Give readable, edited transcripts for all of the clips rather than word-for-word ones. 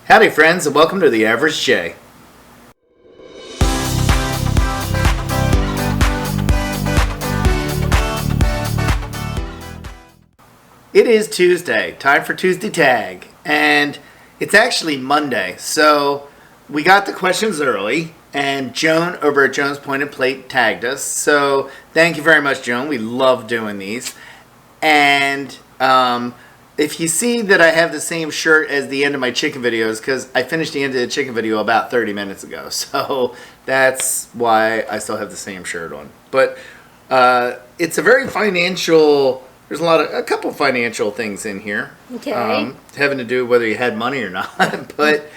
Howdy friends, and welcome to The Average J. It is Tuesday, time for Tuesday Tag, and it's actually Monday, so we got the questions early, and Joan over at Joan's Point and Plate tagged us, so thank you very much, Joan. We love doing these, and if you see that I have the same shirt as the end of my chicken videos, because I finished the end of the chicken video about 30 minutes ago, so that's why I still have the same shirt on. But it's a very financial, there's a couple financial things in here. Okay. Having to do with whether you had money or not. But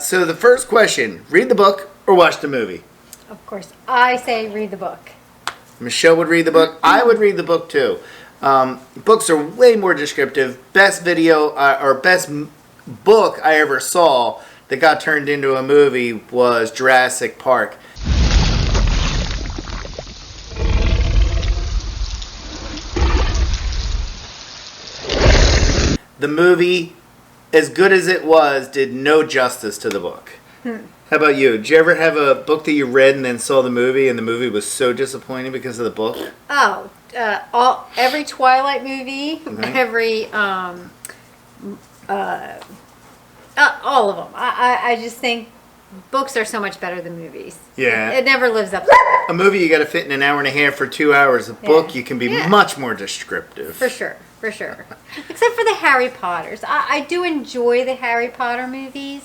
so the first question, read the book or watch the movie? Of course, I say read the book. Michelle would read the book. I would read the book too. Books are way more descriptive. Best video or best book I ever saw that got turned into a movie was Jurassic Park. The movie, as good as it was, did no justice to the book. How about you? Did you ever have a book that you read and then saw the movie and the movie was so disappointing because of the book? Oh, every Twilight movie, every all of them. I just think books are so much better than movies. Yeah. It never lives up to that. A movie you got to fit in an hour and a half or 2 hours. A book you can be much more descriptive. For sure. Except for the Harry Potters. I do enjoy the Harry Potter movies,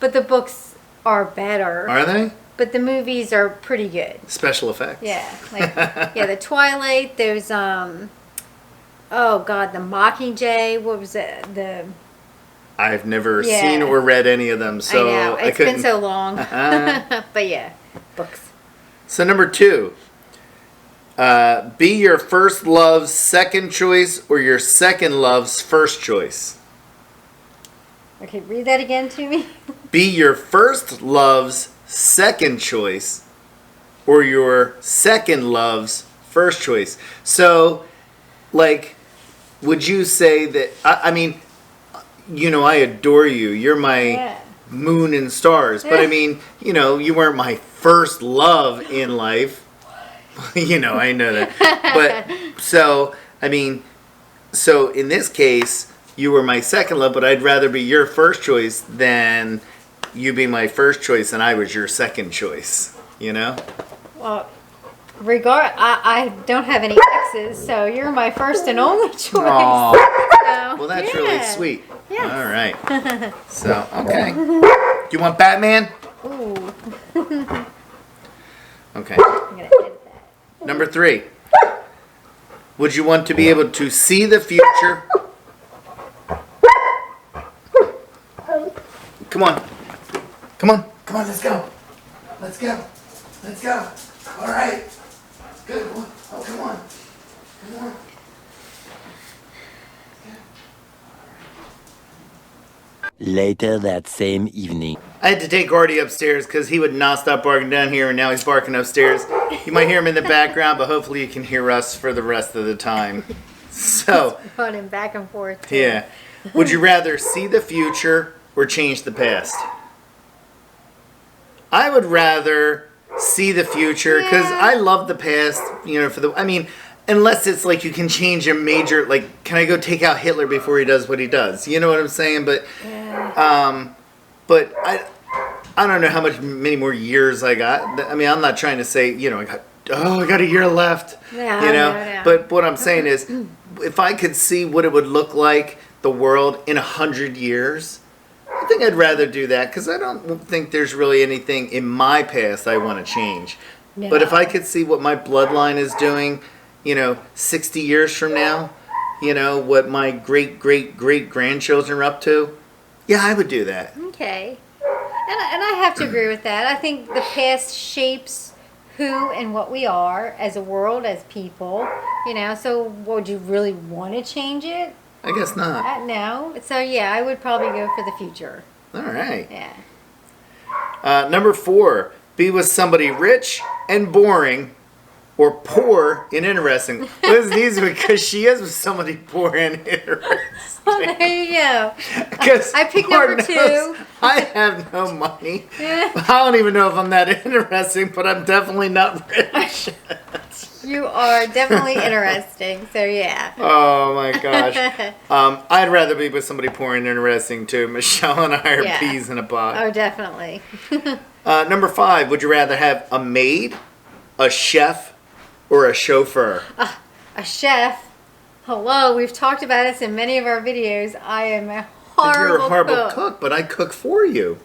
but the books are better. Are they? But the movies are pretty good. Special effects. Yeah, like the Twilight. There's oh God, the Mockingjay. What was it? I've never seen or read any of them, so I know it's been so long. But yeah, books. So number 2, be your first love's second choice or your second love's first choice. Okay, read that again to me. Be your first love's second choice or your second love's first choice. So, like, would you say that, I mean, you know, I adore you. You're my moon and stars. But, I mean, you know, you weren't my first love in life. You know, I know that. But, so, I mean, so in this case, you were my second love, but I'd rather be your first choice than you be my first choice and I was your second choice, you know? Well, I don't have any exes, so you're my first and only choice. Aww. So, well, that's really sweet. Yes. All right. So, okay. Do you want Batman? Ooh. Okay. I'm gonna edit that. Number 3. Would you want to be able to see the future? Come on. Come on, let's go. Let's go. All right. Good one. Oh, come on. Later that same evening. I had to take Artie upstairs because he would not stop barking down here, and now he's barking upstairs. You might hear him in the background, but hopefully you can hear us for the rest of the time. So, running back and forth. Too. Yeah. Would you rather see the future or change the past? I would rather see the future because I love the past, you know, unless it's like you can change a major, like, can I go take out Hitler before he does what he does? You know what I'm saying? But, but I don't know many more years I got. I mean, I'm not trying to say, you know, I got a year left, you know? No. But what I'm saying is, if I could see what it would look like, the world in 100 years, I think I'd rather do that because I don't think there's really anything in my past I want to change. No. But if I could see what my bloodline is doing, you know, 60 years from now, you know, what my great-great-great-grandchildren are up to, yeah, I would do that. Okay. And I have to agree with that. I think the past shapes who and what we are as a world, as people, you know, so would you really want to change it? I guess not. No. So, yeah, I would probably go for the future. All right. Yeah. Number 4, be with somebody rich and boring or poor and interesting? Well, this is easy because she is with somebody poor and interesting. There you go. 'Cause I picked Lord number 2. I have no money. I don't even know if I'm that interesting, but I'm definitely not rich. You are definitely interesting. So yeah. Oh my gosh. I'd rather be with somebody poor and interesting too. Michelle and I are Yeah. peas in a pod. Oh, definitely. Number 5, would you rather have a maid, a chef, or a chauffeur? A chef. Hello, we've talked about this in many of our videos. I am a horrible You're a horrible cook. cook, but I cook for you.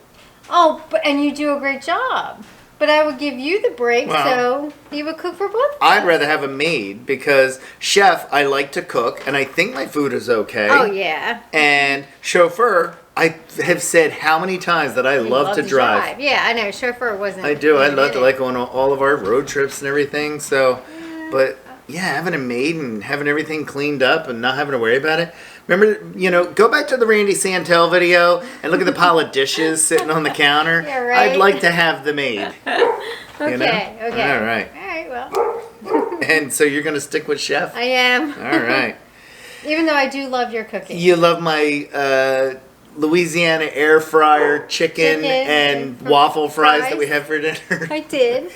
Oh, and you do a great job. But I would give you the break, Well, so you would cook for both of us. I'd rather have a maid because chef, I like to cook, and I think my food is okay. Oh, yeah. And chauffeur, I have said how many times that I You love to drive. Yeah, I know. Chauffeur wasn't. I do. I love to admitted. like going on all of our road trips and everything. So, but yeah, having a maid and having everything cleaned up and not having to worry about it. Remember, go back to the Randy Santel video and look at the pile of dishes sitting on the counter. Yeah, right. I'd like to have the maid. Okay, okay. All right. All right, well, And so you're going to stick with chef? I am. All right. Even though I do love your cooking. You love my Louisiana air fryer chicken and waffle fries that we have for dinner? I did.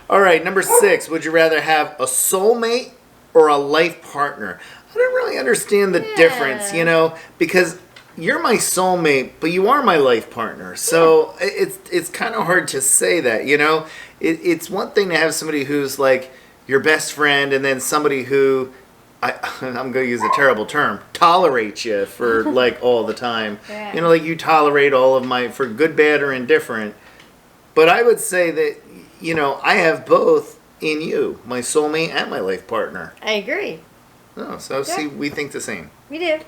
All right, number 6. Would you rather have a soulmate or a life partner? I don't really understand the difference, because you're my soulmate, but you are my life partner. So it's kind of hard to say that, It's one thing to have somebody who's like your best friend and then somebody who, I'm going to use a terrible term, tolerates you for like all the time. Yeah. Like you tolerate all of my, for good, bad, or indifferent. But I would say that, I have both in you, my soulmate and my life partner. I agree. Oh, so see, we think the same. We do.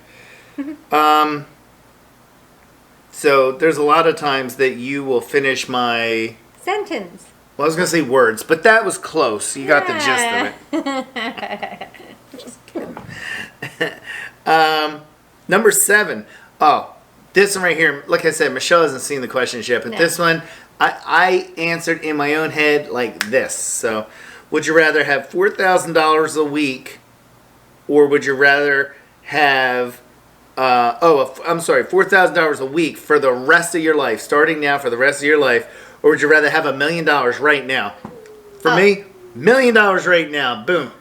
So there's a lot of times that you will finish my, Sentence. well, I was going to say words, but that was close. You got the gist of it. Just kidding. Number 7. Oh, this one right here. Like I said, Michelle hasn't seen the questions yet, but No. this one, I answered in my own head like this. So, would you rather have $4,000 a week, or would you rather have, I'm sorry, $4,000 a week for the rest of your life, starting now for the rest of your life, or would you rather have $1 million right now? For me, $1 million right now. Boom.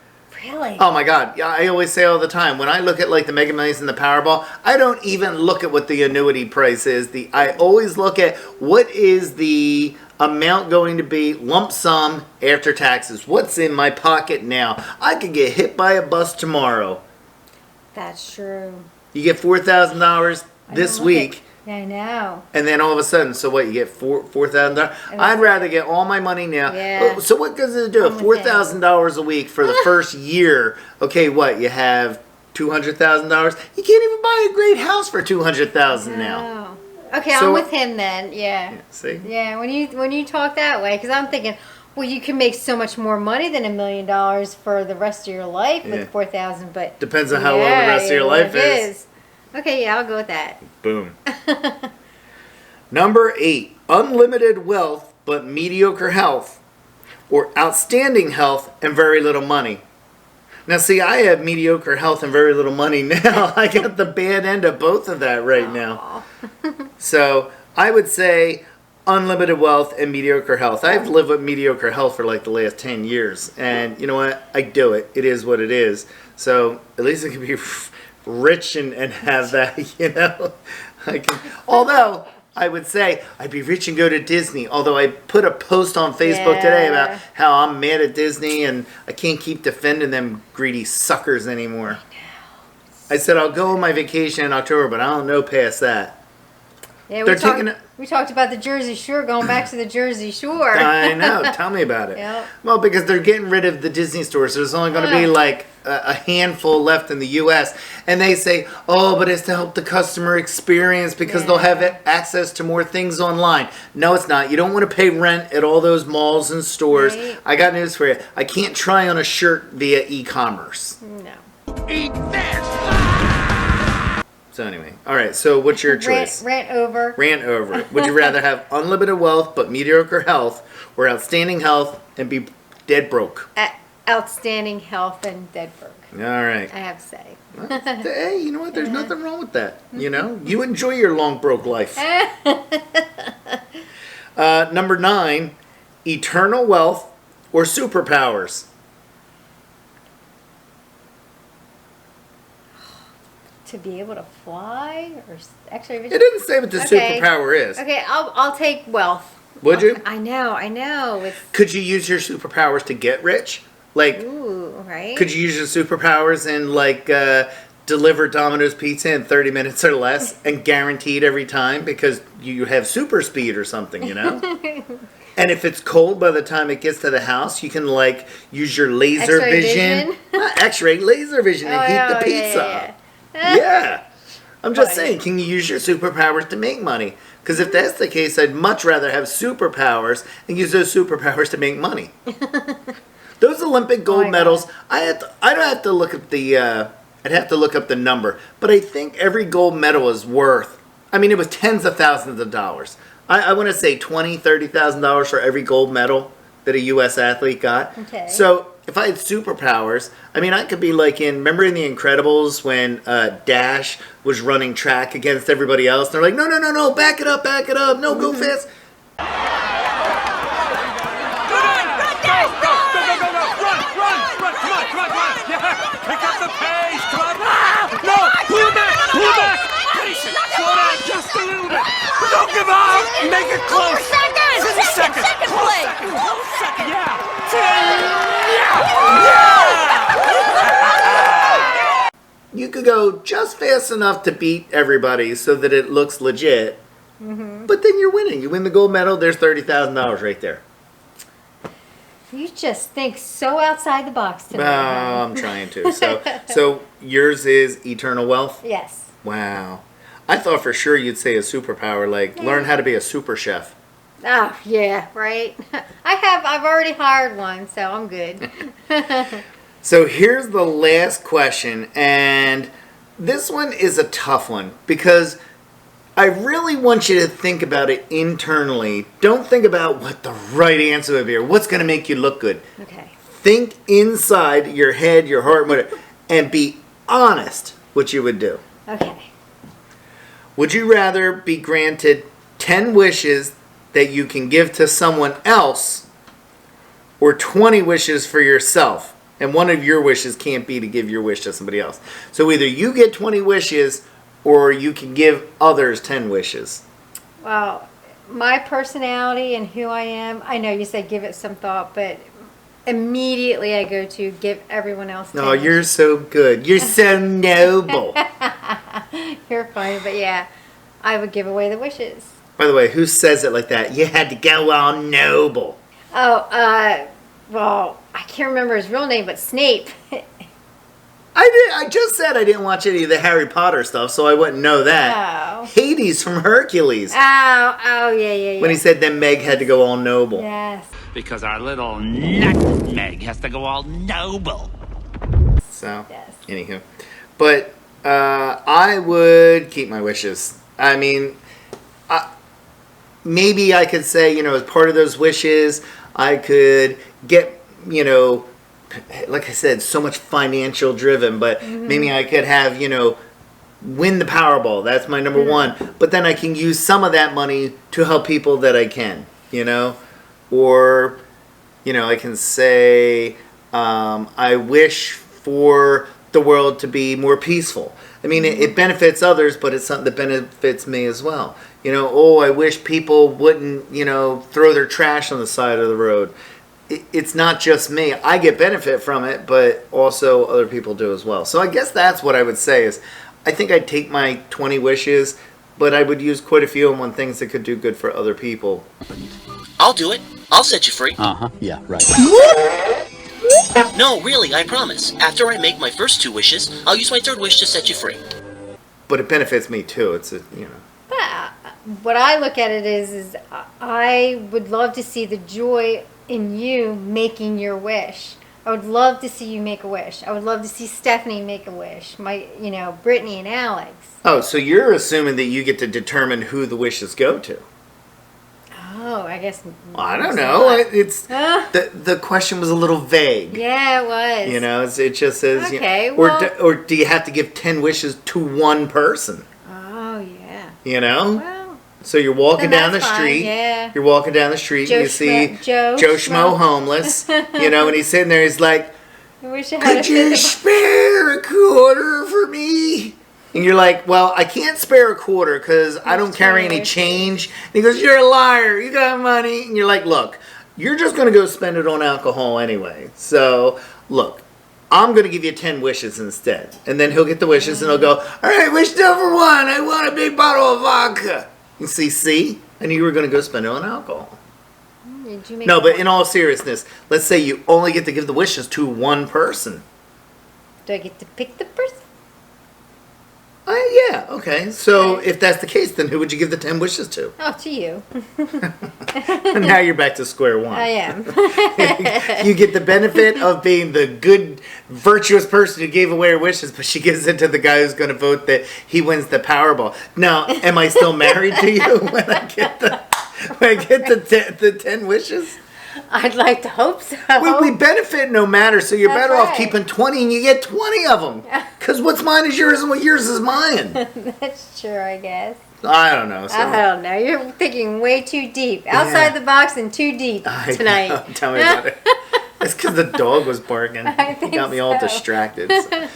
Really? Oh my God. Yeah, I always say all the time, when I look at like the Mega Millions and the Powerball, I don't even look at what the annuity price is. I always look at what is the amount going to be lump sum after taxes. What's in my pocket now? I could get hit by a bus tomorrow. That's true. You get $4,000 this week. I know. And then all of a sudden, so what? You get $4,000. I'd rather get all my money now. Yeah. So what does it do? I'm with $4,000 a week for the first year. Okay, what? You have $200,000. You can't even buy a great house for $200,000 now. Oh. Okay, So- I'm with him then. Yeah. See? Yeah. When you talk that way, because I'm thinking, well, you can make so much more money than $1 million for the rest of your life Yeah. with 4,000. But Depends on how long the rest of your life it is. Okay, yeah, I'll go with that. Boom. Number 8. Unlimited wealth but mediocre health, or outstanding health and very little money. Now, see, I have mediocre health and very little money now. I got the bad end of both of that right now. So I would say unlimited wealth and mediocre health. I've lived with mediocre health for like the last 10 years. And you know what? I do it. It is what it is. So at least it can be rich and have that, I can, although I would say I'd be rich and go to Disney. Although I put a post on Facebook today about how I'm mad at Disney and I can't keep defending them greedy suckers anymore. I said I'll go on my vacation in October, but I don't know past that. Yeah, They're we talked about the Jersey Shore, going back to the Jersey Shore. I know. Tell me about it. Yep. Well, because they're getting rid of the Disney stores. So there's only going to be like a handful left in the U.S. And they say, oh, but it's to help the customer experience because they'll have access to more things online. No, it's not. You don't want to pay rent at all those malls and stores. Right. I got news for you. I can't try on a shirt via e-commerce. No. Eat this! So anyway. All right. So what's your choice? Rant over. Rant over. Would you rather have unlimited wealth but mediocre health, or outstanding health and be dead broke. Outstanding health and dead broke. All right. I have to say. Hey, you know what? There's nothing wrong with that. You know, you enjoy your long broke life. Number 9, eternal wealth or superpowers. To be able to fly or X-ray vision? It didn't say what the Okay. superpower is. Okay, I'll take wealth. Would you? I know. It's Could you use your superpowers to get rich? Like, ooh, right? could you use your superpowers and like deliver Domino's pizza in 30 minutes or less and guaranteed every time because you have super speed or something, you know? And if it's cold by the time it gets to the house, you can like use your laser X-ray vision? X-ray laser vision and heat the pizza. Yeah. I'm just saying, can you use your superpowers to make money? Because if that's the case, I'd much rather have superpowers and use those superpowers to make money. Those Olympic gold medals, I don't have to look at the, I'd have to look up the number, but I think every gold medal is worth, I mean, it was tens of thousands of dollars. I want to say $20,000, $30,000 for every gold medal that a U.S. athlete got. Okay. So if I had superpowers, I mean, I could be like remember in The Incredibles when Dash was running track against everybody else? They're like, no, back it up, no, go fast. Pick up the pace! Come on! No! Pull back! Patient! Slow down just a little bit! But don't give up! Make it close! Second place! Close second! Yeah! You could go just fast enough to beat everybody so that it looks legit, but then you're winning. You win the gold medal, there's $30,000 right there. You just think so outside the box today. I'm trying to. So yours is eternal wealth? Yes. Wow. I thought for sure you'd say a superpower, like learn how to be a super chef. Oh, yeah, right. I've already hired one, so I'm good. So here's the last question, and this one is a tough one because I really want you to think about it internally. Don't think about what the right answer would be or what's going to make you look good. Okay. Think inside your head, your heart, whatever, and be honest what you would do. Okay. Would you rather be granted 10 wishes that you can give to someone else or 20 wishes for yourself? And one of your wishes can't be to give your wish to somebody else. So either you get 20 wishes or you can give others 10 wishes. Well, my personality and who I am, I know you said give it some thought, but immediately I go to give everyone else 10 Oh, you're so good. You're so noble. You're funny, but yeah, I would give away the wishes. By the way, who says it like that? You had to go all noble. Oh, well, I can't remember his real name, but Snape. I just said I didn't watch any of the Harry Potter stuff, so I wouldn't know that. Oh. Hades from Hercules. Oh, yeah. When he said then Meg had to go all noble. Yes. Because our little nutmeg has to go all noble. So, Yes. anywho. But I would keep my wishes. I mean, maybe I could say, as part of those wishes, I could get, like I said, so much financial driven, but maybe I could have, win the Powerball. That's my number one. But then I can use some of that money to help people that I can, Or, I can say, I wish for the world to be more peaceful. I mean, it benefits others, but it's something that benefits me as well. I wish people wouldn't, throw their trash on the side of the road. It's not just me. I get benefit from it, but also other people do as well. So I guess that's what I would say is I think I'd take my 20 wishes, but I would use quite a few of them on things that could do good for other people. I'll do it. I'll set you free. Yeah, right. No, really, I promise. After I make my first 2 wishes, I'll use my 3rd wish to set you free. But it benefits me too. It's But what I look at it is I would love to see the joy in you making your wish. I would love to see you make a wish. I would love to see Stephanie make a wish. Brittany and Alex. Oh, so you're assuming that you get to determine who the wishes go to. Oh, I I guess. I don't know. It's the question was a little vague. Yeah, it was. You know, it just says. Okay, or do you have to give 10 wishes to one person? Oh yeah. You know. Well, So you're walking then down the that's fine, street. yeah. You're walking down the street and you see Joe Schmo homeless. You know, and he's sitting there. He's like, I wish I had "Could you spare a quarter for me?" And you're like, "Well, I can't spare a quarter because I don't carry any change." And he goes, "You're a liar. You got money." And you're like, "Look, you're just going to go spend it on alcohol anyway. So, look, I'm going to give you 10 wishes instead." And then he'll get the wishes and he'll go, "All right, wish number 1. I want a big bottle of vodka." You see? And you were going to go spend it on alcohol. Did you make No, but in all seriousness, let's say you only get to give the wishes to one person. Do I get to pick the person? Yeah, okay. So if that's the case, then who would you give the 10 wishes to? Oh, to you. And now you're back to square one. I am. You get the benefit of being the good, virtuous person who gave away her wishes, but she gives it to the guy who's going to vote that he wins the Powerball. Now, am I still married to you when I get the 10 wishes? I'd like to hope so. We benefit no matter, so you're That's better off right. keeping 20 and you get 20 of them. Because what's mine is yours and what yours is mine. That's true, I guess. I don't know. So. I don't know. You're thinking way too deep. Outside the box and too deep tonight. Know. Tell me about it. It's because the dog was barking. It got me all distracted. So.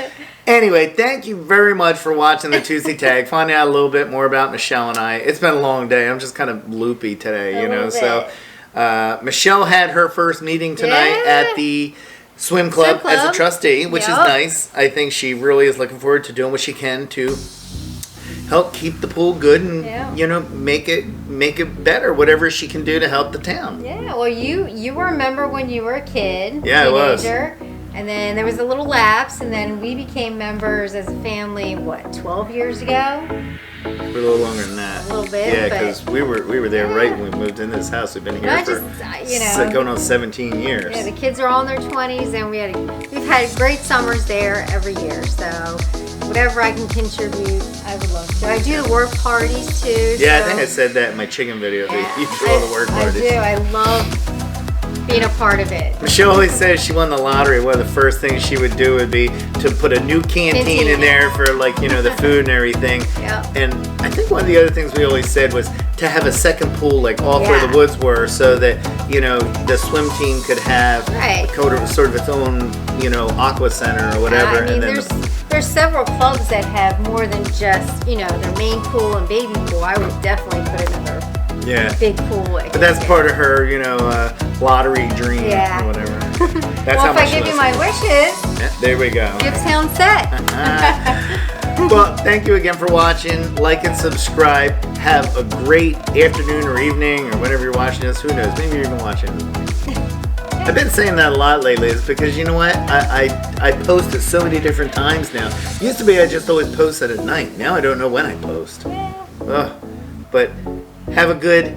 Anyway, thank you very much for watching the Tuesday Tag. Finding out a little bit more about Michelle and I. It's been a long day. I'm just kind of loopy today, you know. So Michelle had her first meeting tonight at the Swim Club as a trustee, which is nice. I think she really is looking forward to doing what she can to help keep the pool good and you know make it better, whatever she can do to help the town. Yeah, well you remember when you were a kid, yeah, I was. And then there was a little lapse, and then we became members as a family. What, 12 years ago? For a little longer than that. A little bit. Yeah, because we were there right when we moved into this house. We've been here for going on 17 years. Yeah, the kids are all in their 20s, and we've had great summers there every year. So whatever I can contribute, I would love to. I do the work parties too. Yeah, so I think I said that in my chicken video. Yeah, you do all the work parties. I do. I love being a part of it. Michelle always says she won the lottery. One of the first things she would do would be to put a new canteen in there for, like, you know, the food and everything. Yeah. And I think one of the other things we always said was to have a second pool, like off where the woods were, so that, you know, the swim team could have sort of its own, you know, aqua center or whatever. I mean, there's several clubs that have more than just, you know, their main pool and baby pool. I would definitely put another big pool. But that's part of her, you know, lottery dream or whatever. That's well, if I give you my wishes, there we go. Gift town set. Well, thank you again for watching. Like and subscribe. Have a great afternoon or evening or whenever you're watching this. Who knows? Maybe you're even watching it. I've been saying that a lot lately. It's because, you know what? I post at so many different times now. Used to be I just always posted at night. Now I don't know when I post. But have a good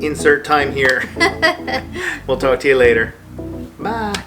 insert time here. We'll talk to you later. Bye.